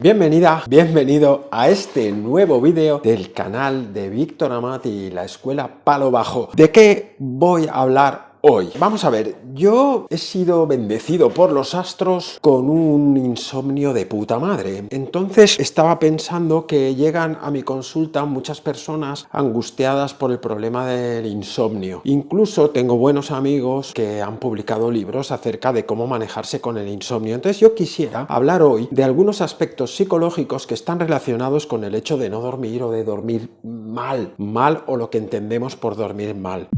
Bienvenida, bienvenido a este nuevo vídeo del canal de Víctor Amat y la Escuela Palo Bajo. ¿De qué voy a hablar hoy? Vamos a ver, yo he sido bendecido por los astros con un insomnio de puta madre. Entonces estaba pensando que llegan a mi consulta muchas personas angustiadas por el problema del insomnio. Incluso tengo buenos amigos que han publicado libros acerca de cómo manejarse con el insomnio. Entonces yo quisiera hablar hoy de algunos aspectos psicológicos que están relacionados con el hecho de no dormir o de dormir mal o lo que entendemos por dormir mal.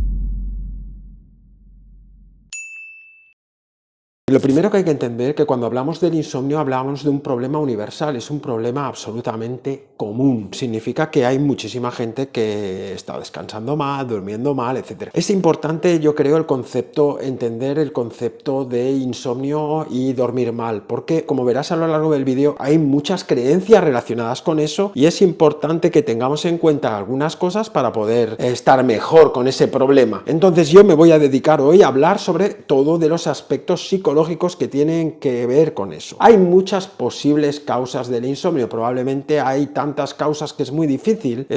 Lo primero que hay que entender es que cuando hablamos del insomnio hablamos de un problema universal, es un problema absolutamente común. Significa que hay muchísima gente que está descansando mal, durmiendo mal, etc. Es importante, yo creo, entender el concepto de insomnio y dormir mal, porque como verás a lo largo del vídeo hay muchas creencias relacionadas con eso y es importante que tengamos en cuenta algunas cosas para poder estar mejor con ese problema. Entonces yo me voy a dedicar hoy a hablar sobre todo de los aspectos psicológicos que tienen que ver con eso. Hay muchas posibles causas del insomnio, probablemente hay tantas causas que es muy difícil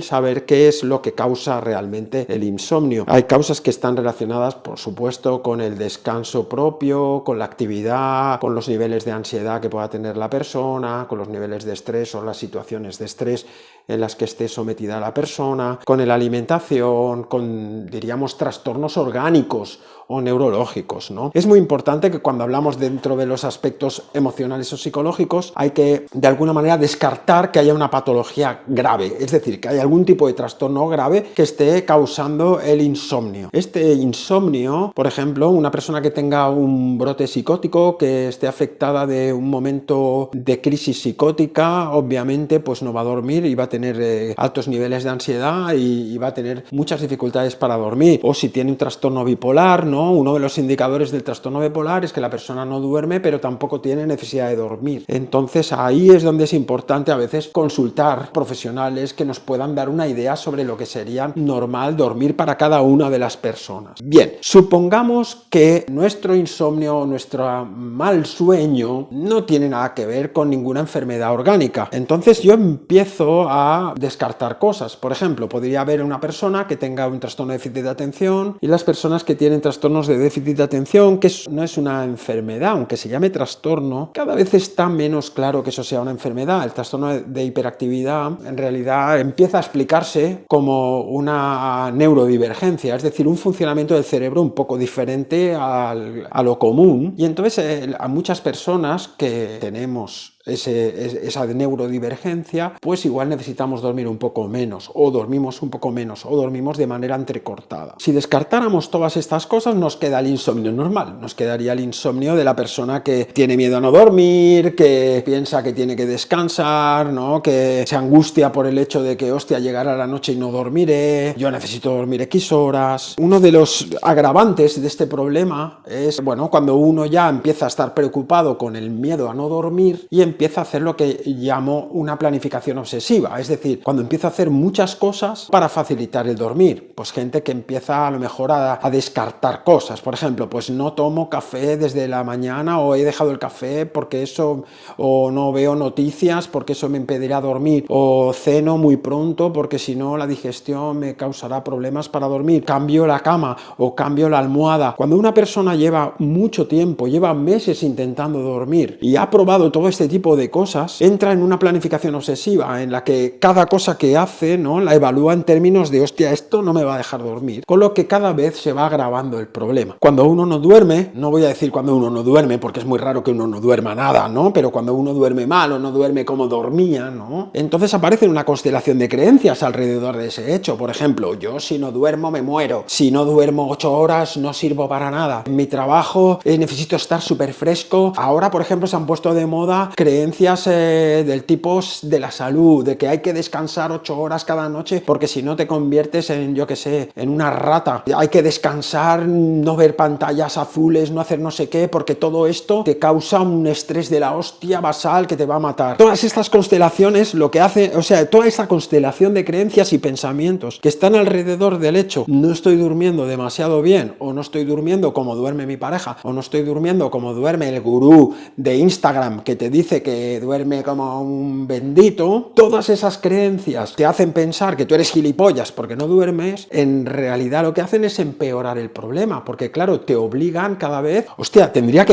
saber qué es lo que causa realmente el insomnio. Hay causas que están relacionadas, por supuesto, con el descanso propio, con la actividad, con los niveles de ansiedad que pueda tener la persona, con los niveles de estrés o las situaciones de estrés en las que esté sometida la persona, con la alimentación, con, diríamos, trastornos orgánicos o neurológicos, ¿no? Es muy importante que cuando hablamos dentro de los aspectos emocionales o psicológicos hay que, de alguna manera, descartar que haya una patología grave, es decir, que haya algún tipo de trastorno grave que esté causando el insomnio. Este insomnio, por ejemplo, una persona que tenga un brote psicótico, que esté afectada de un momento de crisis psicótica, obviamente pues no va a dormir y va a tener altos niveles de ansiedad y va a tener muchas dificultades para dormir. O si tiene un trastorno bipolar, ¿no? Uno de los indicadores del trastorno bipolar es que la persona no duerme, pero tampoco tiene necesidad de dormir. Entonces ahí es donde es importante a veces consultar profesionales que nos puedan dar una idea sobre lo que sería normal dormir para cada una de las personas. Bien, supongamos que nuestro insomnio, nuestro mal sueño no tiene nada que ver con ninguna enfermedad orgánica. Entonces yo empiezo a descartar cosas. Por ejemplo, podría haber una persona que tenga un trastorno de déficit de atención y las personas que tienen trastornos de déficit de atención, que no es una enfermedad, aunque se llame trastorno, cada vez está menos claro que eso sea una enfermedad. El trastorno de hiperactividad en realidad empieza a explicarse como una neurodivergencia, es decir, un funcionamiento del cerebro un poco diferente a lo común. Y entonces a muchas personas que tenemos esa neurodivergencia, pues igual necesitamos dormir un poco menos, o dormimos un poco menos, o dormimos de manera entrecortada. Si descartáramos todas estas cosas, nos queda el insomnio normal, nos quedaría el insomnio de la persona que tiene miedo a no dormir, que piensa que tiene que descansar, ¿no? Que se angustia por el hecho de que, hostia, llegará la noche y no dormiré, yo necesito dormir X horas. Uno de los agravantes de este problema es, bueno, cuando uno ya empieza a estar preocupado con el miedo a no dormir y empieza a hacer lo que llamo una planificación obsesiva, es decir, cuando empieza a hacer muchas cosas para facilitar el dormir. Pues gente que empieza a lo mejor a descartar cosas, por ejemplo, pues no tomo café desde la mañana, o he dejado el café porque eso, o no veo noticias porque eso me impedirá dormir, o ceno muy pronto porque si no la digestión me causará problemas para dormir, cambio la cama o cambio la almohada. Cuando una persona lleva mucho tiempo, lleva meses intentando dormir y ha probado todo este tipo de cosas, entra en una planificación obsesiva en la que cada cosa que hace, ¿no?, la evalúa en términos de, hostia, esto no me va a dejar dormir, con lo que cada vez se va agravando el problema. Cuando uno no duerme, no voy a decir cuando uno no duerme, porque es muy raro que uno no duerma nada, ¿no?, pero cuando uno duerme mal o no duerme como dormía, ¿no?, entonces aparece una constelación de creencias alrededor de ese hecho. Por ejemplo, yo si no duermo me muero, si no duermo 8 horas no sirvo para nada, en mi trabajo necesito estar súper fresco. Ahora, por ejemplo, se han puesto de moda creencias del tipo de la salud, de que hay que descansar 8 horas cada noche porque si no te conviertes en, yo qué sé, en una rata. Hay que descansar, no ver pantallas azules, no hacer no sé qué, porque todo esto te causa un estrés de la hostia basal que te va a matar. Todas estas constelaciones lo que hace, o sea, toda esta constelación de creencias y pensamientos que están alrededor del hecho, no estoy durmiendo demasiado bien, o no estoy durmiendo como duerme mi pareja, o no estoy durmiendo como duerme el gurú de Instagram que te dice dice que duerme como un bendito, todas esas creencias te hacen pensar que tú eres gilipollas porque no duermes, en realidad lo que hacen es empeorar el problema, porque claro, te obligan cada vez, hostia, tengo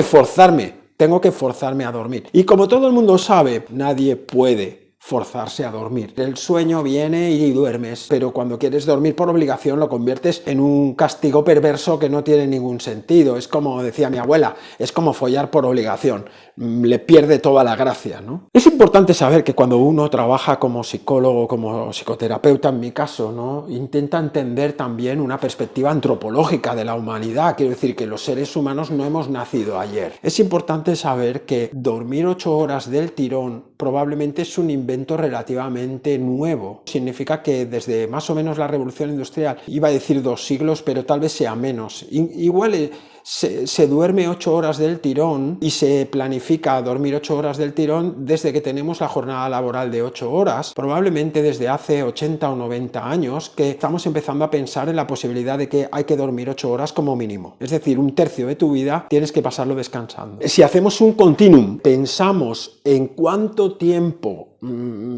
que forzarme a dormir. Y como todo el mundo sabe, nadie puede forzarse a dormir. El sueño viene y duermes, pero cuando quieres dormir por obligación lo conviertes en un castigo perverso que no tiene ningún sentido. Es como decía mi abuela, es como follar por obligación. Le pierde toda la gracia, ¿no? Es importante saber que cuando uno trabaja como psicólogo, como psicoterapeuta en mi caso, ¿no? Intenta entender también una perspectiva antropológica de la humanidad. Quiero decir que los seres humanos no hemos nacido ayer. Es importante saber que dormir 8 horas del tirón probablemente es un invento relativamente nuevo. Significa que desde más o menos la Revolución Industrial, iba a decir 2 siglos, pero tal vez sea menos. Igual se duerme 8 horas del tirón y se planifica dormir 8 horas del tirón desde que tenemos la jornada laboral de 8 horas, probablemente desde hace 80 o 90 años que estamos empezando a pensar en la posibilidad de que hay que dormir 8 horas como mínimo. Es decir, un tercio de tu vida tienes que pasarlo descansando. Si hacemos un continuum, pensamos en cuánto tiempo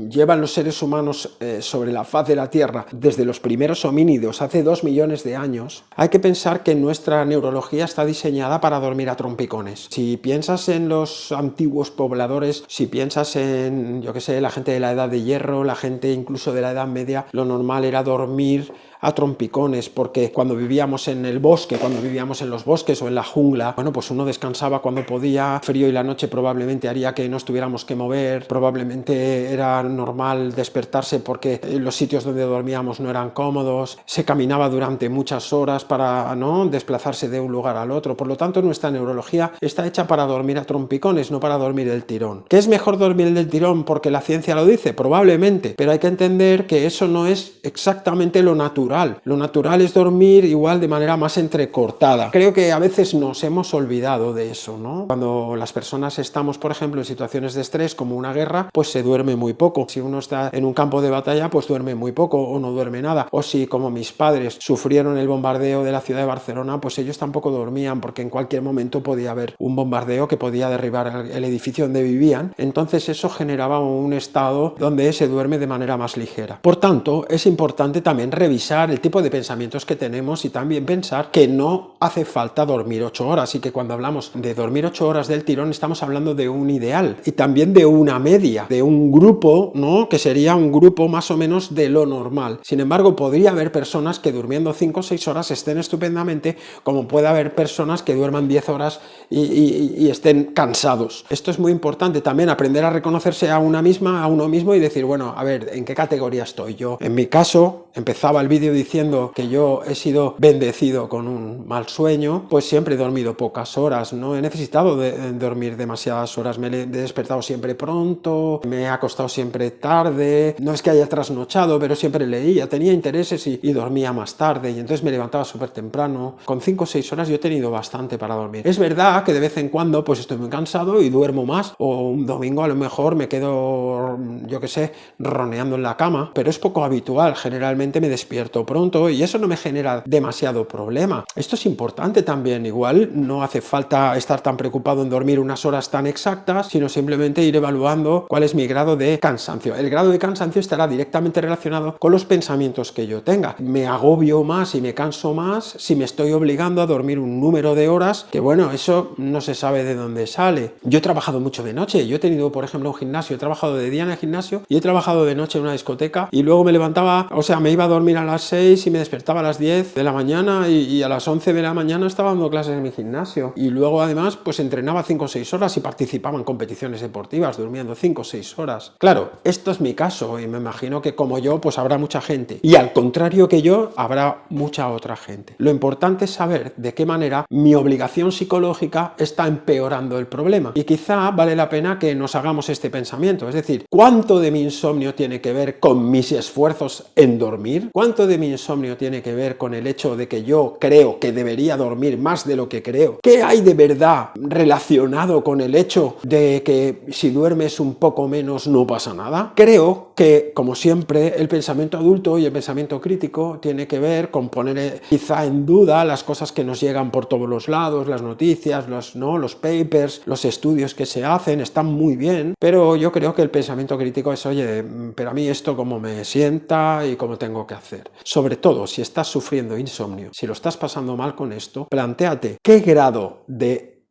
llevan los seres humanos sobre la faz de la Tierra desde los primeros homínidos hace 2 millones de años, hay que pensar que nuestra neurología está diseñada para dormir a trompicones. Si piensas en los antiguos pobladores, si piensas en, yo qué sé, la gente de la Edad de Hierro, la gente incluso de la Edad Media, lo normal era dormir a trompicones, porque cuando vivíamos en el bosque, cuando vivíamos en los bosques o en la jungla, bueno, pues uno descansaba cuando podía, frío y la noche probablemente haría que nos tuviéramos que mover, probablemente era normal despertarse porque los sitios donde dormíamos no eran cómodos, se caminaba durante muchas horas para no desplazarse de un lugar al otro, por lo tanto nuestra neurología está hecha para dormir a trompicones, no para dormir del tirón. ¿Qué es mejor dormir del tirón porque la ciencia lo dice? Probablemente, pero hay que entender que eso no es exactamente lo natural. Lo natural es dormir igual de manera más entrecortada. Creo que a veces nos hemos olvidado de eso, ¿no? Cuando las personas estamos, por ejemplo, en situaciones de estrés como una guerra, pues se duerme muy poco. Si uno está en un campo de batalla, pues duerme muy poco o no duerme nada. O si, como mis padres, sufrieron el bombardeo de la ciudad de Barcelona, pues ellos tampoco dormían porque en cualquier momento podía haber un bombardeo que podía derribar el edificio donde vivían. Entonces eso generaba un estado donde se duerme de manera más ligera. Por tanto, es importante también revisar el tipo de pensamientos que tenemos y también pensar que no hace falta dormir 8 horas y que cuando hablamos de dormir 8 horas del tirón estamos hablando de un ideal y también de una media, de un grupo, ¿no? Que sería un grupo más o menos de lo normal. Sin embargo, podría haber personas que durmiendo 5 o 6 horas estén estupendamente, como puede haber personas que duerman 10 horas y estén cansados. Esto es muy importante también, aprender a reconocerse a uno mismo y decir, bueno, a ver, ¿en qué categoría estoy yo? En mi caso, empezaba el vídeo diciendo que yo he sido bendecido con un mal sueño, pues siempre he dormido pocas horas, no he necesitado dormir demasiadas horas, me he despertado siempre pronto, me he acostado siempre tarde, no es que haya trasnochado, pero siempre leía, tenía intereses y dormía más tarde y entonces me levantaba súper temprano. Con 5 o 6 horas yo he tenido bastante para dormir. Es verdad que de vez en cuando pues estoy muy cansado y duermo más, o un domingo a lo mejor me quedo, yo qué sé, roneando en la cama, pero es poco habitual, generalmente me despierto pronto y eso no me genera demasiado problema. Esto es importante también, igual no hace falta estar tan preocupado en dormir unas horas tan exactas, sino simplemente ir evaluando cuál es mi grado de cansancio. El grado de cansancio estará directamente relacionado con los pensamientos que yo tenga. Me agobio más y me canso más si me estoy obligando a dormir un número de horas que, bueno, eso no se sabe de dónde sale. Yo he trabajado mucho de noche, yo he tenido, por ejemplo, un gimnasio, he trabajado de día en el gimnasio y he trabajado de noche en una discoteca y luego me levantaba, o sea, me iba a dormir a las 6 y me despertaba a las 10 de la mañana y a las 11 de la mañana estaba dando clases en mi gimnasio y luego además pues entrenaba 5 o 6 horas y participaba en competiciones deportivas durmiendo 5 o 6 horas. Claro, esto es mi caso y me imagino que como yo pues habrá mucha gente y al contrario que yo habrá mucha otra gente. Lo importante es saber de qué manera mi obligación psicológica está empeorando el problema y quizá vale la pena que nos hagamos este pensamiento, es decir, ¿cuánto de mi insomnio tiene que ver con mis esfuerzos en dormir? ¿Cuánto de mi insomnio tiene que ver con el hecho de que yo creo que debería dormir más de lo que creo? ¿Qué hay de verdad relacionado con el hecho de que si duermes un poco menos no pasa nada? Creo que, como siempre, el pensamiento adulto y el pensamiento crítico tiene que ver con poner quizá en duda las cosas que nos llegan por todos los lados, las noticias, los papers, los estudios que se hacen, están muy bien, pero yo creo que el pensamiento crítico es, oye, pero a mí esto cómo me sienta y cómo tengo que hacer. Sobre todo si estás sufriendo insomnio, si lo estás pasando mal con esto, plantéate qué grado de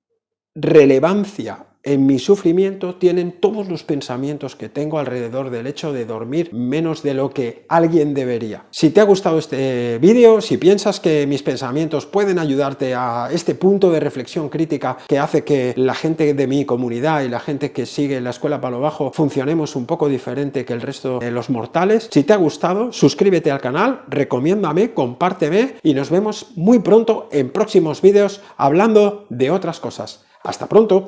relevancia en mi sufrimiento tienen todos los pensamientos que tengo alrededor del hecho de dormir menos de lo que alguien debería. Si te ha gustado este vídeo, si piensas que mis pensamientos pueden ayudarte a este punto de reflexión crítica que hace que la gente de mi comunidad y la gente que sigue la Escuela Palo Bajo funcionemos un poco diferente que el resto de los mortales, si te ha gustado, suscríbete al canal, recomiéndame, compárteme y nos vemos muy pronto en próximos vídeos hablando de otras cosas. ¡Hasta pronto!